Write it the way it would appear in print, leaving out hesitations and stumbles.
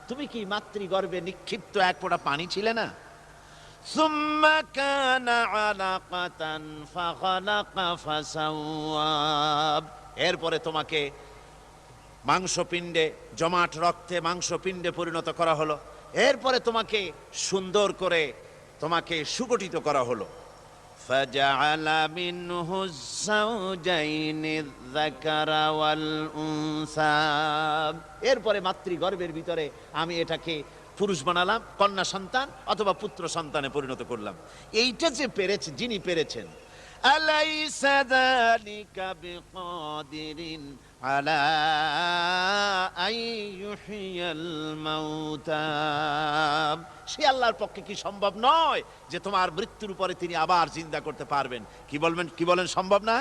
তুমি কি মাতৃগর্ভে নিক্ষিপ্ত এক ফোঁটা পানি ছিলে না? সুম্মা কানা আলাকাতান ফাখালাকা ফাসাওয়া, এরপরে তোমাকে মাংসপিণ্ডে, জমাট রক্তে মাংসপিণ্ডে পরিণত করা হলো। এরপরে তোমাকে সুন্দর করে তোমাকে সুগঠিত করা হলো। ফাজআলা মিনহু যাওজাইনি যাকারা ওয়াল উনসা, এরপরে মাতৃগর্ভের ভিতরে আমি এটাকে পুরুষ বানালাম, কন্যা সন্তান অথবা পুত্র সন্তানে পরিণত করলাম। এইটা যে পেরেছে, যিনি পেরেছেন, আলাইসা যালিকা বিকাদিরিন আলা আইয়ুহিয়াল মাউতা, সে আল্লাহর পক্ষে কি সম্ভব নয় যে তোমার মৃত্যুর পরে তিনি আবার জিন্দা করতে পারবেন? কি বলবেন, কি বলেন, সম্ভব না?